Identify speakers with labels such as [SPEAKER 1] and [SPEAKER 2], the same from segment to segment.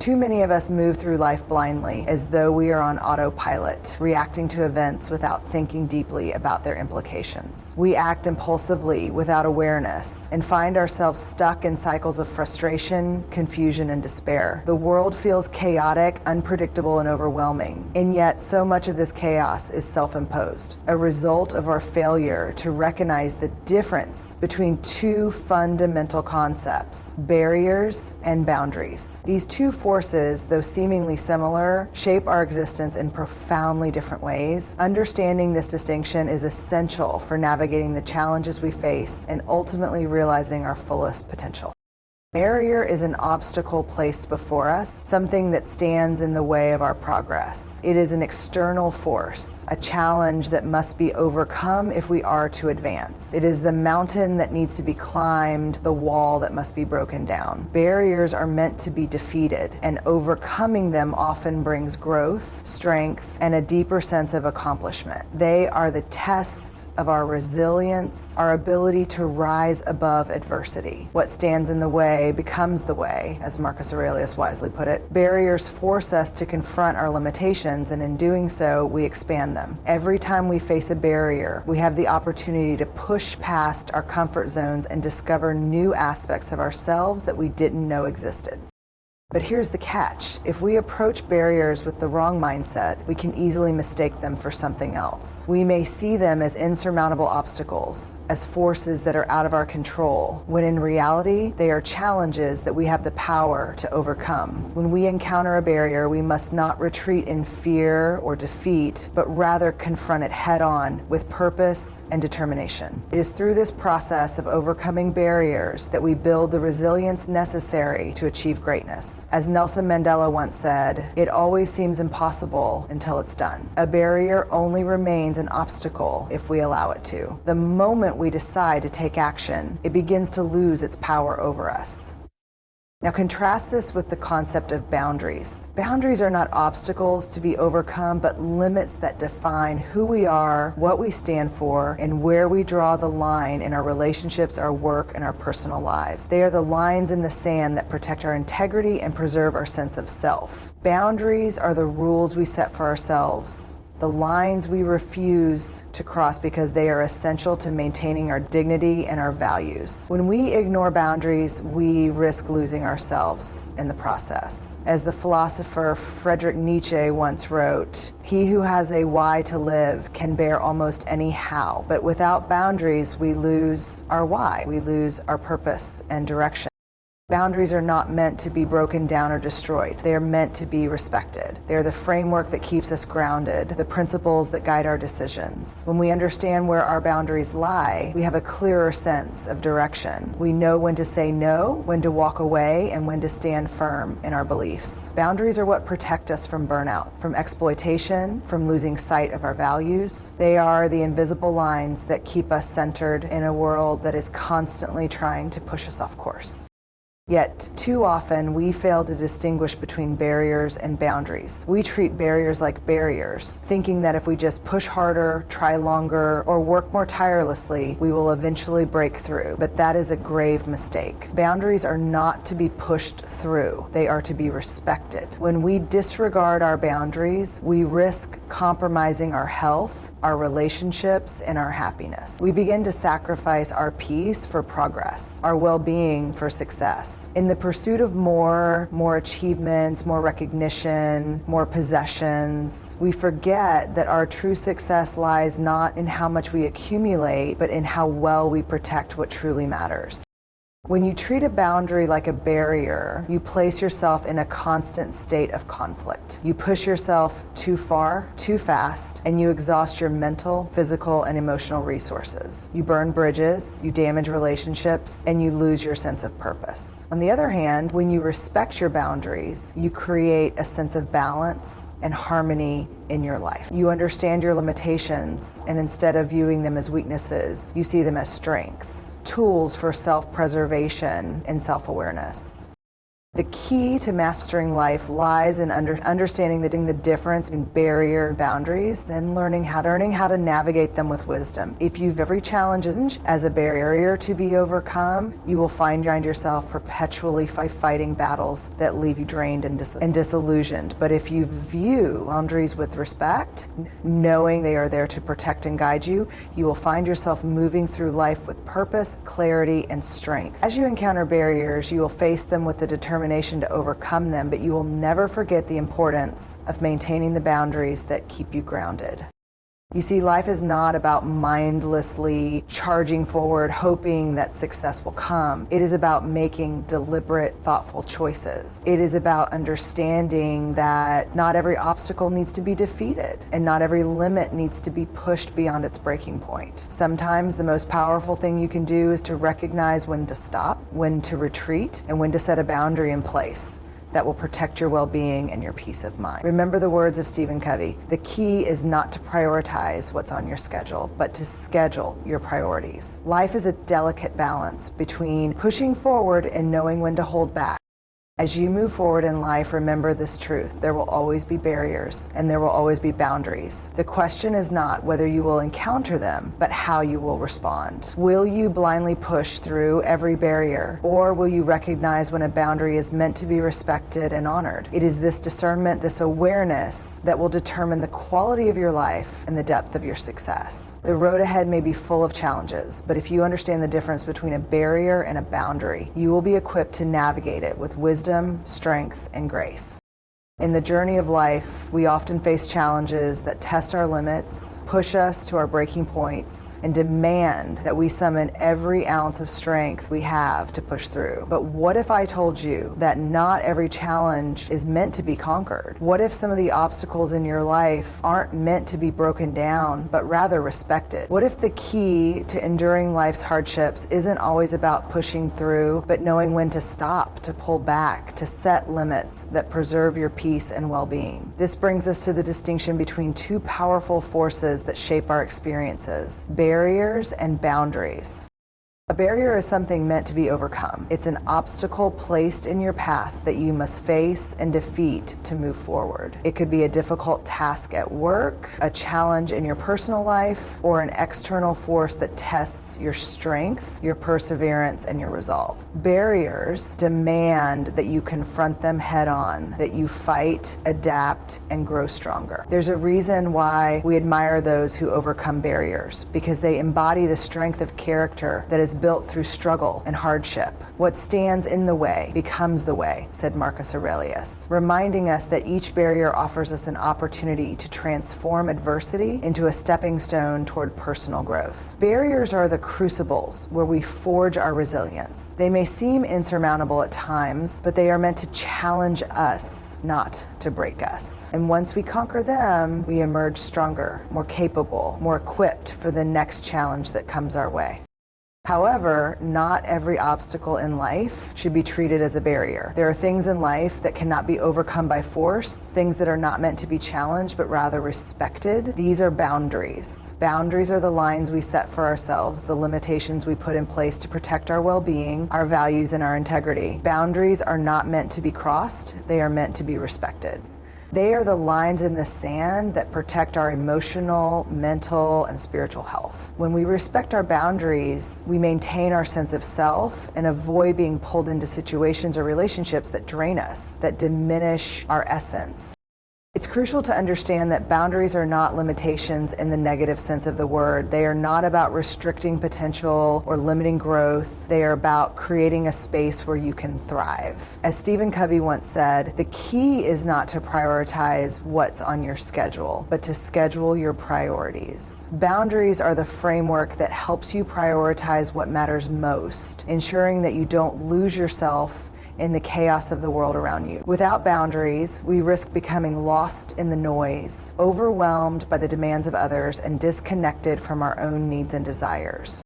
[SPEAKER 1] Too many of us move through life blindly, as though we are on autopilot, reacting to events without thinking deeply about their implications. We act impulsively without awareness and find ourselves stuck in cycles of frustration, confusion, and despair. The world feels chaotic, unpredictable, and overwhelming, and yet so much of this chaos is self-imposed, a result of our failure to recognize the difference between two fundamental concepts: barriers and boundaries. These two forces, though seemingly similar, shape our existence in profoundly different ways. Understanding this distinction is essential for navigating the challenges we face and ultimately realizing our fullest potential. Barrier is an obstacle placed before us, something that stands in the way of our progress. It is an external force, a challenge that must be overcome if we are to advance. It is the mountain that needs to be climbed, the wall that must be broken down. Barriers are meant to be defeated, and overcoming them often brings growth, strength, and a deeper sense of accomplishment. They are the tests of our resilience, our ability to rise above adversity. What stands in the way becomes the way, as Marcus Aurelius wisely put it. Barriers force us to confront our limitations, and in doing so, we expand them. Every time we face a barrier, we have the opportunity to push past our comfort zones and discover new aspects of ourselves that we didn't know existed. But here's the catch. If we approach barriers with the wrong mindset, we can easily mistake them for something else. We may see them as insurmountable obstacles, as forces that are out of our control, when in reality, they are challenges that we have the power to overcome. When we encounter a barrier, we must not retreat in fear or defeat, but rather confront it head-on with purpose and determination. It is through this process of overcoming barriers that we build the resilience necessary to achieve greatness. As Nelson Mandela once said, "It always seems impossible until it's done." A barrier only remains an obstacle if we allow it to. The moment we decide to take action, it begins to lose its power over us. Now contrast this with the concept of boundaries. Boundaries are not obstacles to be overcome, but limits that define who we are, what we stand for, and where we draw the line in our relationships, our work, and our personal lives. They are the lines in the sand that protect our integrity and preserve our sense of self. Boundaries are the rules we set for ourselves, the lines we refuse to cross because they are essential to maintaining our dignity and our values. When we ignore boundaries, we risk losing ourselves in the process. As the philosopher Friedrich Nietzsche once wrote, "He who has a why to live can bear almost any how, but without boundaries, we lose our why. We lose our purpose and direction." Boundaries are not meant to be broken down or destroyed. They are meant to be respected. They are the framework that keeps us grounded, the principles that guide our decisions. When we understand where our boundaries lie, we have a clearer sense of direction. We know when to say no, when to walk away, and when to stand firm in our beliefs. Boundaries are what protect us from burnout, from exploitation, from losing sight of our values. They are the invisible lines that keep us centered in a world that is constantly trying to push us off course. Yet, too often, we fail to distinguish between barriers and boundaries. We treat barriers like barriers, thinking that if we just push harder, try longer, or work more tirelessly, we will eventually break through. But that is a grave mistake. Boundaries are not to be pushed through. They are to be respected. When we disregard our boundaries, we risk compromising our health, our relationships, and our happiness. We begin to sacrifice our peace for progress, our well-being for success. In the pursuit of more achievements, more recognition, more possessions, we forget that our true success lies not in how much we accumulate, but in how well we protect what truly matters. When you treat a boundary like a barrier, you place yourself in a constant state of conflict. You push yourself too far, too fast, and you exhaust your mental, physical, and emotional resources. You burn bridges, you damage relationships, and you lose your sense of purpose. On the other hand, when you respect your boundaries, you create a sense of balance and harmony in your life. You understand your limitations, and instead of viewing them as weaknesses, you see them as strengths, tools for self-preservation and self-awareness. The key to mastering life lies in understanding the difference between barrier and boundaries and learning how to navigate them with wisdom. If you view every challenge as a barrier to be overcome, you will find yourself perpetually fighting battles that leave you drained and disillusioned. But if you view boundaries with respect, knowing they are there to protect and guide you, you will find yourself moving through life with purpose, clarity, and strength. As you encounter barriers, you will face them with the determination to overcome them, but you will never forget the importance of maintaining the boundaries that keep you grounded. You see, life is not about mindlessly charging forward, hoping that success will come. It is about making deliberate, thoughtful choices. It is about understanding that not every obstacle needs to be defeated, and not every limit needs to be pushed beyond its breaking point. Sometimes the most powerful thing you can do is to recognize when to stop, when to retreat, and when to set a boundary in place that will protect your well-being and your peace of mind. Remember the words of Stephen Covey: the key is not to prioritize what's on your schedule, but to schedule your priorities. Life is a delicate balance between pushing forward and knowing when to hold back. As you move forward in life, remember this truth: there will always be barriers and there will always be boundaries. The question is not whether you will encounter them, but how you will respond. Will you blindly push through every barrier, or will you recognize when a boundary is meant to be respected and honored? It is this discernment, this awareness, that will determine the quality of your life and the depth of your success. The road ahead may be full of challenges, but if you understand the difference between a barrier and a boundary, you will be equipped to navigate it with wisdom, strength, and grace. In the journey of life, we often face challenges that test our limits, push us to our breaking points, and demand that we summon every ounce of strength we have to push through. But what if I told you that not every challenge is meant to be conquered? What if some of the obstacles in your life aren't meant to be broken down, but rather respected? What if the key to enduring life's hardships isn't always about pushing through, but knowing when to stop, to pull back, to set limits that preserve your peace and well-being? This brings us to the distinction between two powerful forces that shape our experiences: barriers and boundaries. A barrier is something meant to be overcome. It's an obstacle placed in your path that you must face and defeat to move forward. It could be a difficult task at work, a challenge in your personal life, or an external force that tests your strength, your perseverance, and your resolve. Barriers demand that you confront them head on, that you fight, adapt, and grow stronger. There's a reason why we admire those who overcome barriers, because they embody the strength of character that is built through struggle and hardship. What stands in the way becomes the way, said Marcus Aurelius, reminding us that each barrier offers us an opportunity to transform adversity into a stepping stone toward personal growth. Barriers are the crucibles where we forge our resilience. They may seem insurmountable at times, but they are meant to challenge us, not to break us. And once we conquer them, we emerge stronger, more capable, more equipped for the next challenge that comes our way. However, not every obstacle in life should be treated as a barrier. There are things in life that cannot be overcome by force, things that are not meant to be challenged, but rather respected. These are boundaries. Boundaries are the lines we set for ourselves, the limitations we put in place to protect our well-being, our values, and our integrity. Boundaries are not meant to be crossed, they are meant to be respected. They are the lines in the sand that protect our emotional, mental, and spiritual health. When we respect our boundaries, we maintain our sense of self and avoid being pulled into situations or relationships that drain us, that diminish our essence. It's crucial to understand that boundaries are not limitations in the negative sense of the word. They are not about restricting potential or limiting growth. They are about creating a space where you can thrive. As Stephen Covey once said, the key is not to prioritize what's on your schedule, but to schedule your priorities. Boundaries are the framework that helps you prioritize what matters most, ensuring that you don't lose yourself in the chaos of the world around you. Without boundaries, we risk becoming lost in the noise, overwhelmed by the demands of others, and disconnected from our own needs and desires.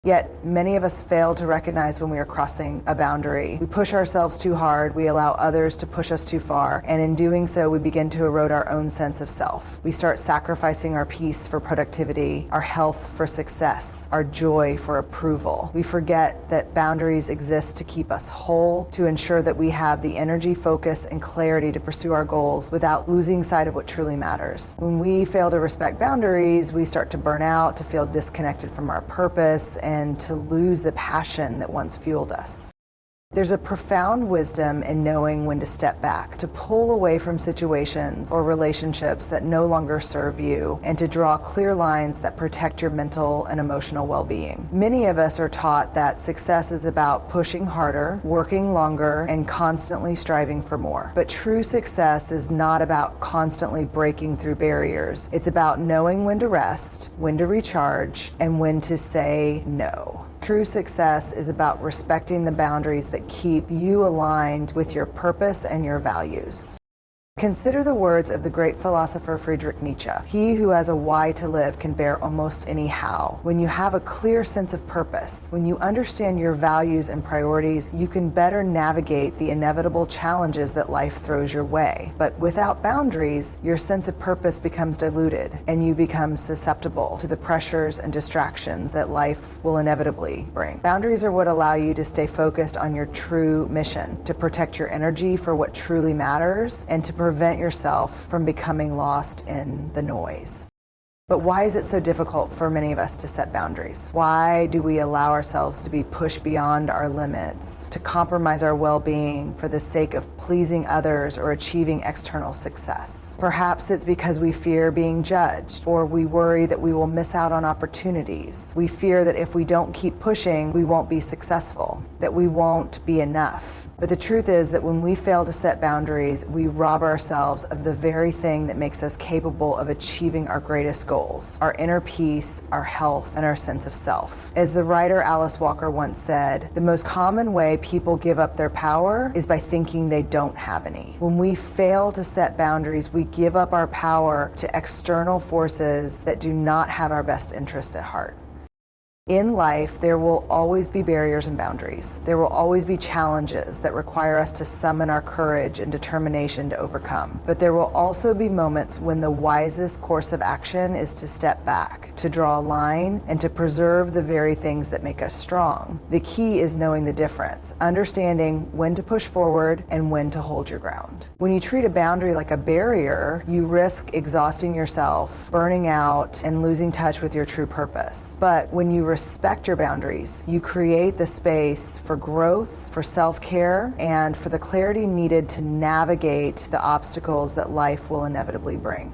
[SPEAKER 1] Yet, many of us fail to recognize when we are crossing a boundary. We push ourselves too hard, we allow others to push us too far, and in doing so, we begin to erode our own sense of self. We start sacrificing our peace for productivity, our health for success, our joy for approval. We forget that boundaries exist to keep us whole, to ensure that we have the energy, focus, and clarity to pursue our goals without losing sight of what truly matters. When we fail to respect boundaries, we start to burn out, to feel disconnected from our purpose, and to lose the passion that once fueled us. There's a profound wisdom in knowing when to step back, to pull away from situations or relationships that no longer serve you, and to draw clear lines that protect your mental and emotional well-being. Many of us are taught that success is about pushing harder, working longer, and constantly striving for more. But true success is not about constantly breaking through barriers. It's about knowing when to rest, when to recharge, and when to say no. True success is about respecting the boundaries that keep you aligned with your purpose and your values. Consider the words of the great philosopher Friedrich Nietzsche. He who has a why to live can bear almost any how. When you have a clear sense of purpose, when you understand your values and priorities, you can better navigate the inevitable challenges that life throws your way. But without boundaries, your sense of purpose becomes diluted, and you become susceptible to the pressures and distractions that life will inevitably bring. Boundaries are what allow you to stay focused on your true mission, to protect your energy for what truly matters, and to prevent yourself from becoming lost in the noise. But why is it so difficult for many of us to set boundaries? Why do we allow ourselves to be pushed beyond our limits, to compromise our well-being for the sake of pleasing others or achieving external success? Perhaps it's because we fear being judged, or we worry that we will miss out on opportunities. We fear that if we don't keep pushing, we won't be successful, that we won't be enough. But the truth is that when we fail to set boundaries, we rob ourselves of the very thing that makes us capable of achieving our greatest goals, our inner peace, our health, and our sense of self. As the writer Alice Walker once said, the most common way people give up their power is by thinking they don't have any. When we fail to set boundaries, we give up our power to external forces that do not have our best interest at heart. In life, there will always be barriers and boundaries. There will always be challenges that require us to summon our courage and determination to overcome. But there will also be moments when the wisest course of action is to step back, to draw a line, and to preserve the very things that make us strong. The key is knowing the difference, understanding when to push forward and when to hold your ground. When you treat a boundary like a barrier, you risk exhausting yourself, burning out, and losing touch with your true purpose. But when you respect your boundaries, you create the space for growth, for self-care, and for the clarity needed to navigate the obstacles that life will inevitably bring.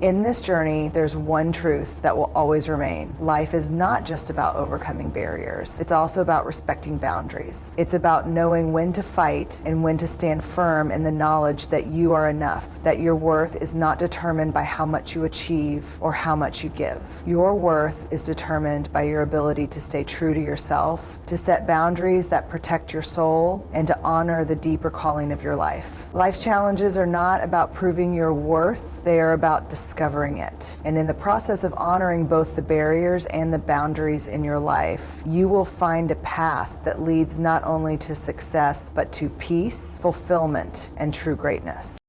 [SPEAKER 1] In this journey, there's one truth that will always remain. Life is not just about overcoming barriers. It's also about respecting boundaries. It's about knowing when to fight and when to stand firm in the knowledge that you are enough, that your worth is not determined by how much you achieve or how much you give. Your worth is determined by your ability to stay true to yourself, to set boundaries that protect your soul, and to honor the deeper calling of your life. Life's challenges are not about proving your worth. They are about discovering it. And in the process of honoring both the barriers and the boundaries in your life, you will find a path that leads not only to success, but to peace, fulfillment, and true greatness.